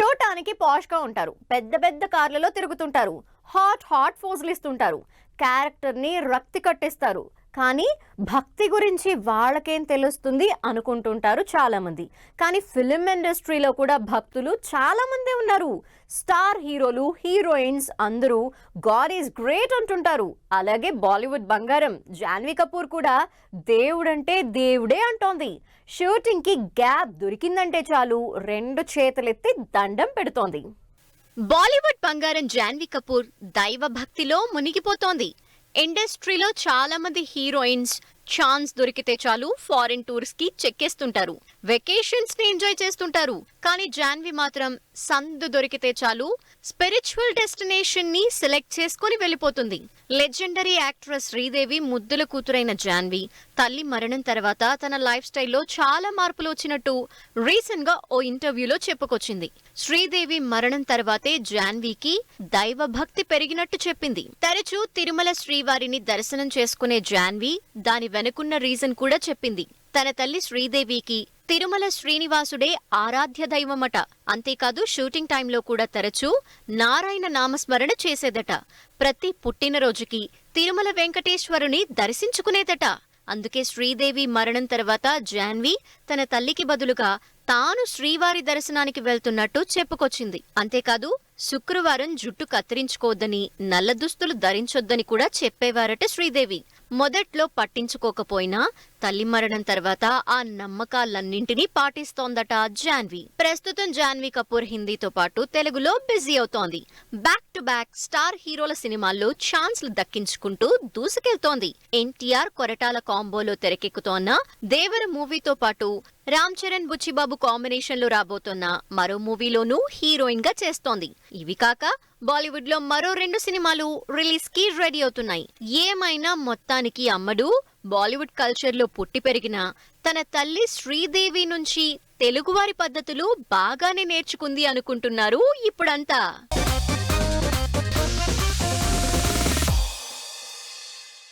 చూడటానికి పాష్ గా ఉంటారు, పెద్ద పెద్ద కార్లలో తిరుగుతుంటారు, హాట్ ఫోజులు ఇస్తుంటారు, క్యారెక్టర్ ని రక్తి కట్టిస్తారు. కానీ భక్తి గురించి వాళ్ళకేం తెలుస్తుంది అనుకుంటుంటారు చాలా మంది. కానీ ఫిలిం ఇండస్ట్రీలో కూడా భక్తులు చాలా మంది ఉన్నారు. స్టార్ హీరోలు, హీరోయిన్స్ అందరూ గాడ్ ఈజ్ గ్రేట్ అంటుంటారు. అలాగే బాలీవుడ్ బంగారం జాన్వీ కపూర్ కూడా దేవుడంటే దేవుడే అంటోంది. షూటింగ్ కి గ్యాప్ దొరికిందంటే చాలు 2 చేతులెత్తి దండం పెడుతోంది. బాలీవుడ్ బంగారం జాన్వీ కపూర్ దైవ భక్తిలో మునిగిపోతోంది. ఇండస్ట్రీలో చాలా మంది హీరోయిన్స్ ఛాన్స్ దొరికితే చాలు ఫారిన్ టూర్స్ కి చెక్కేస్తుంటారు, వెకేషన్స్ ని ఎంజాయ్ చేస్తుంటారు. కానీ జాన్వీ మాత్రం సందు దొరికితే చాలు స్పిరిచువల్ డెస్టినేషన్ ని సెలెక్ట్ చేసుకుని వెళ్ళిపోతుంది. లెజెండరీ యాక్ట్రెస్ శ్రీదేవి ముద్దుల కూతురైన జాన్వీ తల్లి మరణం తర్వాత తన లైఫ్ స్టైల్లో చాలా మార్పులు వచ్చినట్టు రీసెంట్ గా ఓ ఇంటర్వ్యూలో చెప్పుకొచ్చింది. శ్రీదేవి మరణం తర్వాతే జాన్వీకి దైవ భక్తి పెరిగినట్టు చెప్పింది. తరచూ తిరుమల శ్రీవారిని దర్శనం చేసుకునే జాన్వీ దాని వెనుకున్న రీజన్ కూడా చెప్పింది. తన తల్లి శ్రీదేవికి తిరుమల శ్రీనివాసుడే ఆరాధ్య దైవమట. అంతేకాదు షూటింగ్ టైంలో కూడా తరచూ నారాయణ నామస్మరణ చేసేదట. ప్రతి పుట్టినరోజుకి తిరుమల వెంకటేశ్వరుని దర్శించుకునేదట. అందుకే శ్రీదేవి మరణం తర్వాత జాన్వీ తన తల్లికి బదులుగా తాను శ్రీవారి దర్శనానికి వెళ్తున్నట్టు చెప్పుకొచ్చింది. అంతేకాదు శుక్రవారం జుట్టు కత్తిరించుకోవద్దని, నల్ల దుస్తులు ధరించొద్దని కూడా చెప్పేవారట శ్రీదేవి. మొదట్లో పట్టించుకోకపోయినా తల్లి మరణం తర్వాత ఆ నమ్మకాలన్నింటినీ పాటిస్తోందట జాన్వీ. ప్రస్తుతం జాన్వీ కపూర్ హిందీతో పాటు తెలుగులో బిజీ అవుతోంది. బ్యాక్ టు బ్యాక్ స్టార్ హీరోల సినిమాల్లో ఛాన్స్లు దక్కించుకుంటూ దూసుకెళ్తోంది. ఎన్టీఆర్ కొరటాల కాంబోలో తెరకెక్కుతోన్న దేవర మూవీతో పాటు రామ్ చరణ్ బుచ్చిబాబు కాంబినేషన్ లో రాబోతున్న మరో మూవీలోనూ హీరోయిన్ గా చేస్తోంది. ఇవి కాక బాలీవుడ్ లో మరో 2 సినిమాలు రిలీజ్ కి రెడీ అవుతున్నాయి. ఏమైనా మొత్తానికి అమ్మడు బాలీవుడ్ కల్చర్ లో పుట్టి పెరిగిన తన తల్లి శ్రీదేవి నుంచి తెలుగువారి పద్ధతులు బాగానే నేర్చుకుంది అనుకుంటున్నారు ఇప్పుడంతా.